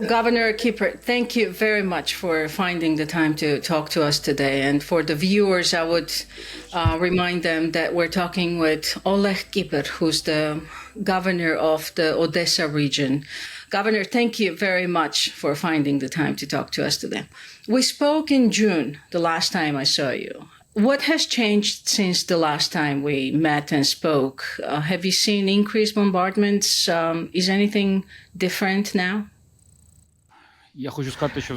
Governor Cipher, thank you very much for finding the time to talk to us today. And for the viewers, I would remind them that we're talking with Oleg Cipher, who's the governor of the Odesa region. Governor, thank you very much for finding the time to talk to us today. We spoke in June, the last time I saw you. What has changed since the last time we met and spoke? Have you seen increased bombardments? Is anything different now?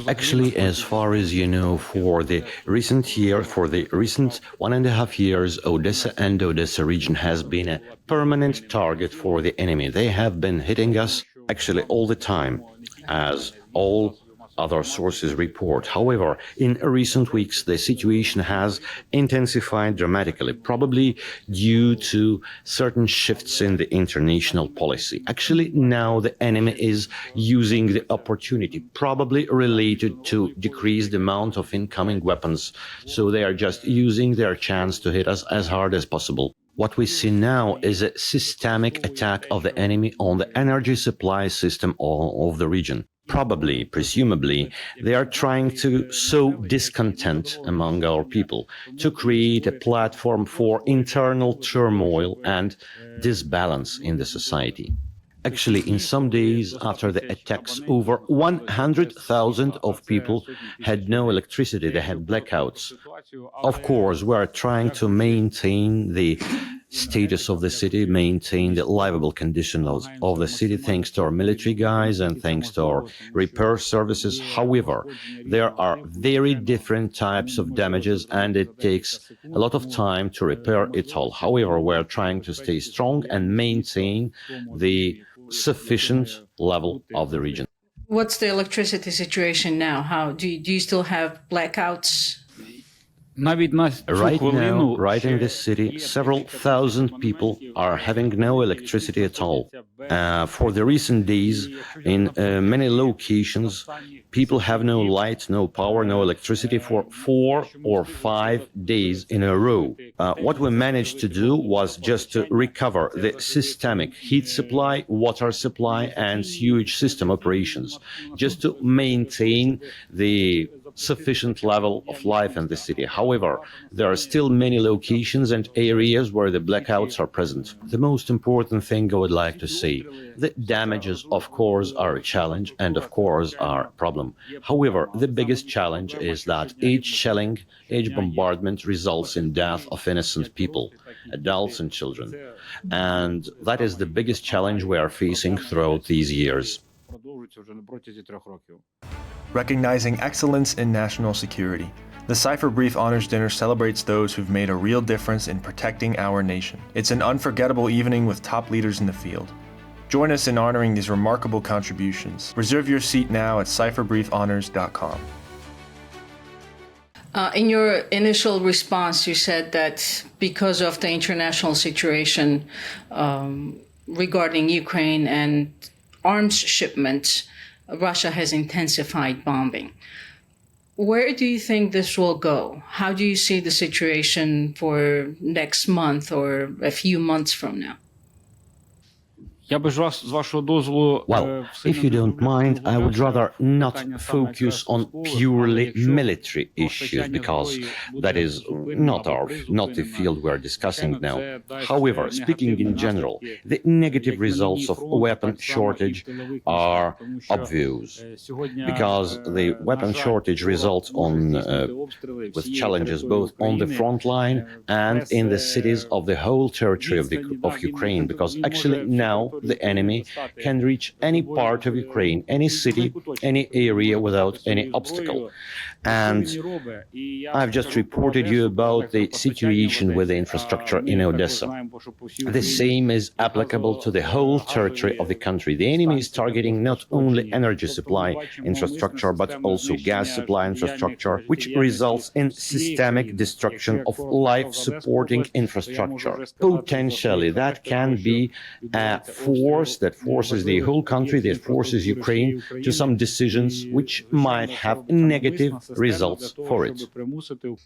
Actually, as far as you know, for the recent 1.5 years, Odessa and Odessa region has been a permanent target for the enemy. They have been hitting us actually all the time, as all other sources report. However, in recent weeks, the situation has intensified dramatically, probably due to certain shifts in the international policy. Actually, now the enemy is using the opportunity, probably related to decreased amount of incoming weapons. So they are just using their chance to hit us as hard as possible. What we see now is a systemic attack of the enemy on the energy supply system of the region. Probably, presumably, they are trying to sow discontent among our people, to create a platform for internal turmoil and disbalance in the society. Actually, in some days after the attacks, over 100,000 of people had no electricity, they had blackouts. Of course, we are trying to maintain the status of the city, maintain the livable conditions of the city, thanks to our military guys and thanks to our repair services. However, there are very different types of damages and it takes a lot of time to repair it all. However, we're trying to stay strong and maintain the sufficient level of the region. What's the electricity situation now? How do you still have blackouts? Right now, right in this city, several thousand people are having no electricity at all. For the recent days, in many locations, people have no light, no power, no electricity for 4 or 5 days in a row. What we managed to do was just to recover the systemic heat supply, water supply, and sewage system operations, just to maintain the sufficient level of life in the city. However, there are still many locations and areas where the blackouts are present. The most important thing I would like to say, the damages, of course, are a challenge and, of course, are a problem. However, the biggest challenge is that each shelling, each bombardment results in death of innocent people, adults and children. And that is the biggest challenge we are facing throughout these years. Recognizing excellence in national security, the Cipher Brief Honors Dinner celebrates those who've made a real difference in protecting our nation. It's an unforgettable evening with top leaders in the field. Join us in honoring these remarkable contributions. Reserve your seat now at cipherbriefhonors.com. In your initial response, you said that because of the international situation regarding Ukraine and arms shipments, Russia has intensified bombing. Where do you think this will go? How do you see the situation for next month or a few months from now? Well, if you don't mind, I would rather not focus on purely military issues because that is not the field we're discussing now. However, speaking in general, the negative results of weapon shortage are obvious because the weapon shortage results with challenges both on the front line and in the cities of the whole territory of Ukraine, because actually now the enemy can reach any part of Ukraine, any city, any area without any obstacle. And I've just reported you about the situation with the infrastructure in Odessa. The same is applicable to the whole territory of the country. The enemy is targeting not only energy supply infrastructure, but also gas supply infrastructure, which results in systemic destruction of life-supporting infrastructure. Potentially, that can be a force that forces the whole country, that forces Ukraine to some decisions which might have negative results for it.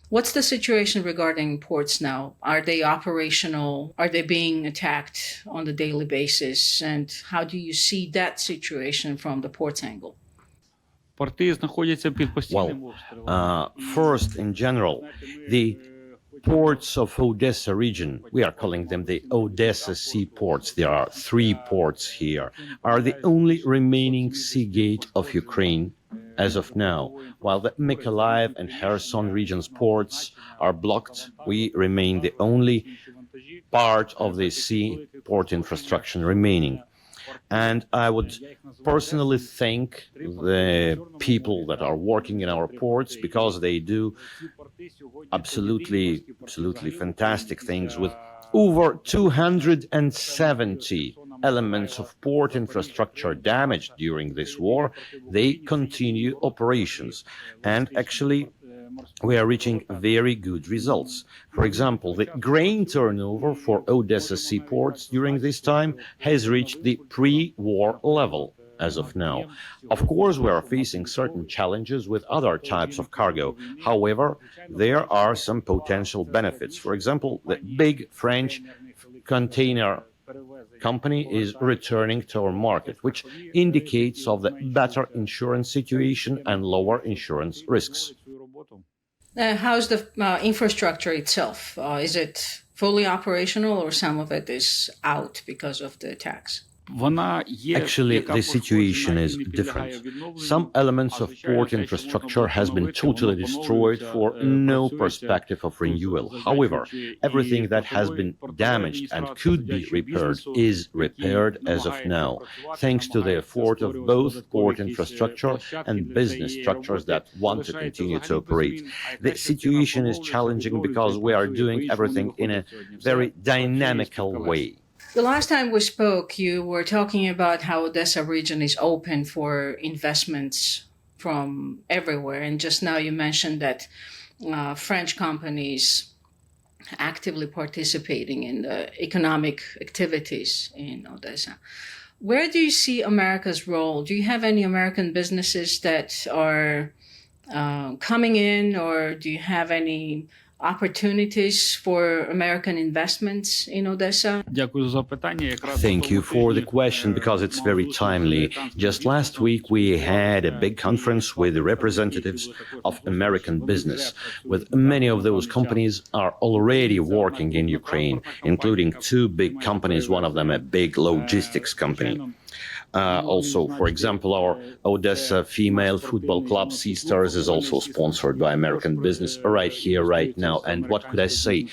What's the situation regarding ports now? Are they operational? Are they being attacked on a daily basis? And how do you see that situation from the ports angle? Well, first, in general, the ports of Odessa region, we are calling them the Odessa seaports. There are 3 ports here, are the only remaining sea gate of Ukraine as of now. While the Mykolaiv and Kherson regions ports are blocked, we remain the only part of the sea port infrastructure remaining. And I would personally thank the people that are working in our ports because they do absolutely fantastic things with over 270 elements of port infrastructure damaged during this war. They continue operations, and actually we are reaching very good results. For example, the grain turnover for Odessa seaports during this time has reached the pre-war level as of now. Of course, we are facing certain challenges with other types of cargo. However, there are some potential benefits. For example, the big French container company is returning to our market, which indicates of the better insurance situation and lower insurance risks. How's the infrastructure itself? Is it fully operational or some of it is out because of the attacks? Actually, the situation is different. Some elements of port infrastructure has been totally destroyed for no perspective of renewal. However, everything that has been damaged and could be repaired is repaired as of now, thanks to the effort of both port infrastructure and business structures that want to continue to operate. The situation is challenging because we are doing everything in a very dynamical way. The last time we spoke, you were talking about how Odessa region is open for investments from everywhere. And just now you mentioned that French companies actively participating in the economic activities in Odessa. Where do you see America's role? Do you have any American businesses that are coming in, or do you have any opportunities for American investments in Odessa? Thank you for the question because it's very timely. Just last week, we had a big conference with the representatives of American business. With many of those companies are already working in Ukraine, including 2 big companies, one of them a big logistics company. Also, for example, our Odessa female football club, Sea Stars, is also sponsored by American business right here, right now. And what could I say?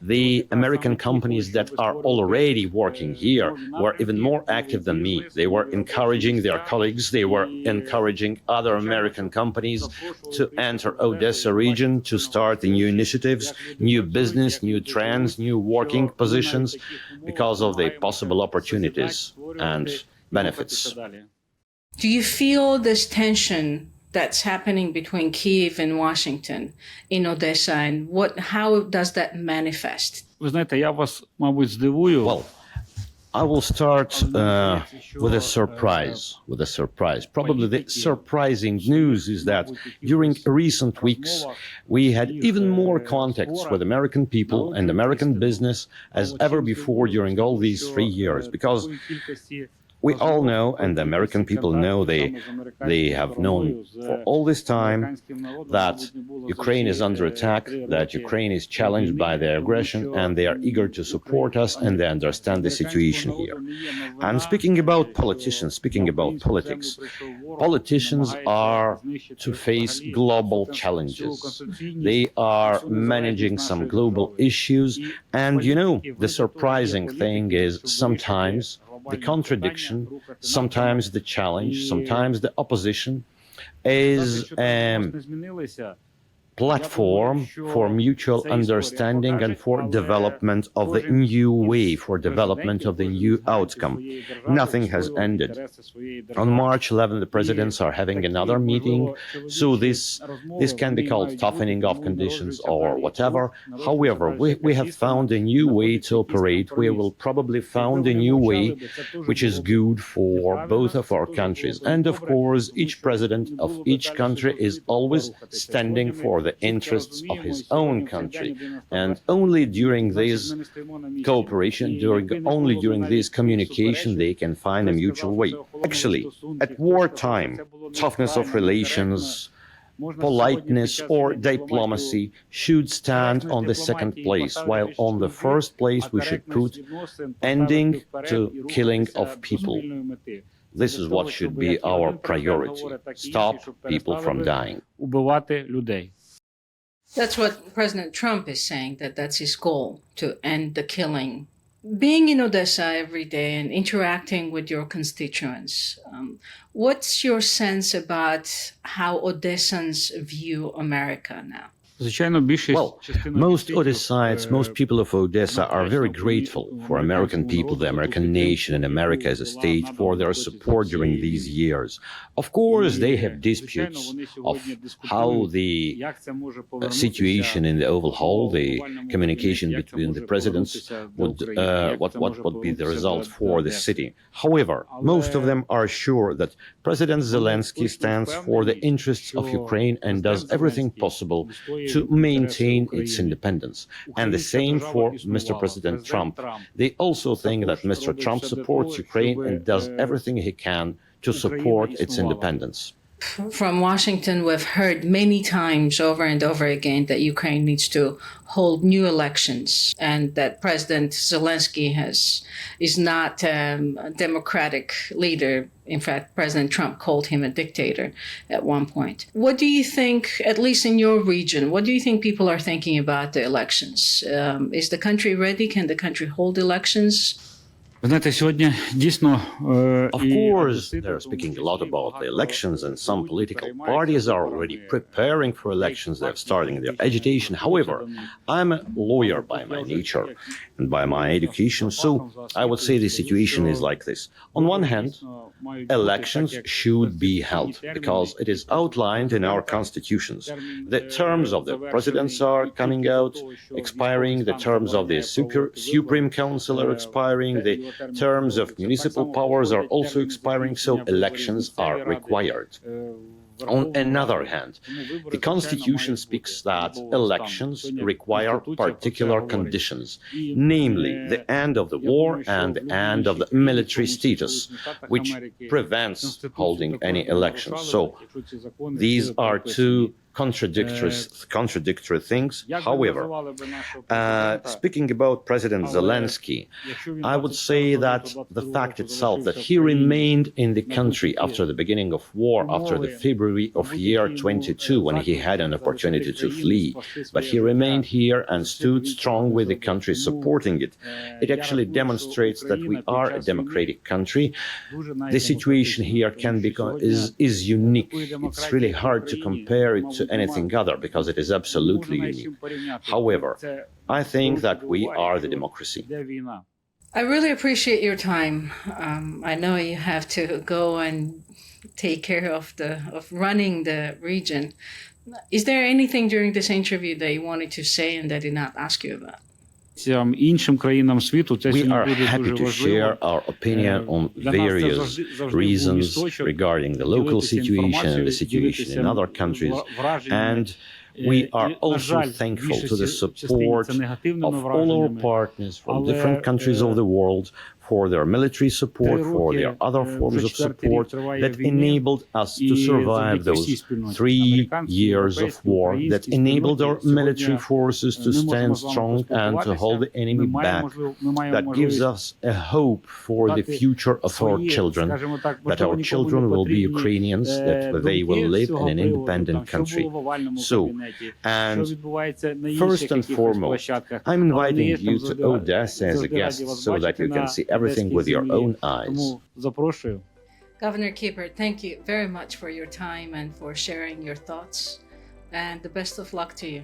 The American companies that are already working here were even more active than me. They were encouraging their colleagues, they were encouraging other American companies to enter Odessa region, to start the new initiatives, new business, new trends, new working positions, because of the possible opportunities and benefits. Do you feel this tension that's happening between Kyiv and Washington in Odessa, and how does that manifest? Well, I will start with a surprise. Probably the surprising news is that during recent weeks, we had even more contacts with American people and American business as ever before during all these 3 years, because we all know, and the American people know, they have known for all this time that Ukraine is under attack, that Ukraine is challenged by their aggression, and they are eager to support us, and they understand the situation here. And speaking about politicians, speaking about politics, politicians are to face global challenges. They are managing some global issues, and the surprising thing is sometimes the contradiction, sometimes the challenge, sometimes the opposition is platform for mutual understanding and for development of the new way, for development of the new outcome. Nothing has ended. On March 11, the presidents are having another meeting, so this can be called toughening of conditions or whatever. However, we have found a new way to operate. We will probably found a new way which is good for both of our countries. And of course, each president of each country is always standing for the interests of his own country. And only during this cooperation, only during this communication, they can find a mutual way. Actually, at wartime, toughness of relations, politeness or diplomacy should stand on the second place, while on the first place we should put ending to killing of people. This is what should be our priority. Stop people from dying. That's what President Trump is saying, that's his goal, to end the killing. Being in Odesa every day and interacting with your constituents, what's your sense about how Odessans view America now? Well, most Odessites, most people of Odessa are very grateful for American people, the American nation, and America as a state for their support during these years. Of course, they have disputes of how the situation in the Oval Hall, the communication between the presidents, what would be the result for the city. However, most of them are sure that President Zelensky stands for the interests of Ukraine and does everything possible to maintain its independence. And the same for Mr. President Trump. They also think that Mr. Trump supports Ukraine and does everything he can to support its independence. From Washington, we've heard many times over and over again that Ukraine needs to hold new elections and that President Zelensky is not a democratic leader. In fact, President Trump called him a dictator at one point. What do you think, at least in your region, what do you think people are thinking about the elections? Is the country ready? Can the country hold elections? Of course, they're speaking a lot about the elections, and some political parties are already preparing for elections. They're starting their agitation. However, I'm a lawyer by my nature and by my education, so I would say the situation is like this. On one hand, elections should be held because it is outlined in our constitutions. The terms of the presidents are coming out, expiring. The terms of the Supreme Council are expiring. The terms of municipal powers are also expiring, so elections are required. On another hand, the Constitution speaks that elections require particular conditions, namely the end of the war and the end of the military status, which prevents holding any elections. So these are two contradictory things. However, speaking about President Zelensky, I would say that the fact itself that he remained in the country after the beginning of war, after the February of year 22, when he had an opportunity to flee, but he remained here and stood strong with the country supporting it. It actually demonstrates that we are a democratic country. The situation here is unique. It's really hard to compare it to anything other because it is absolutely unique. However, I think that we are the democracy. I really appreciate your time. I know you have to go and take care of running the region. Is there anything during this interview that you wanted to say and that I did not ask you about? We are happy to share our opinion on various reasons regarding the local situation and the situation in other countries, and we are also thankful to the support of all our partners from different countries of the world for their military support, for their other forms of support that enabled us to survive those 3 years of war, that enabled our military forces to stand strong and to hold the enemy back, that gives us a hope for the future of our children, that our children will be Ukrainians, that they will live in an independent country. So, and first and foremost, I'm inviting you to Odessa as a guest so that you can see everything with your own eyes. Governor Cipher, thank you very much for your time and for sharing your thoughts, and the best of luck to you.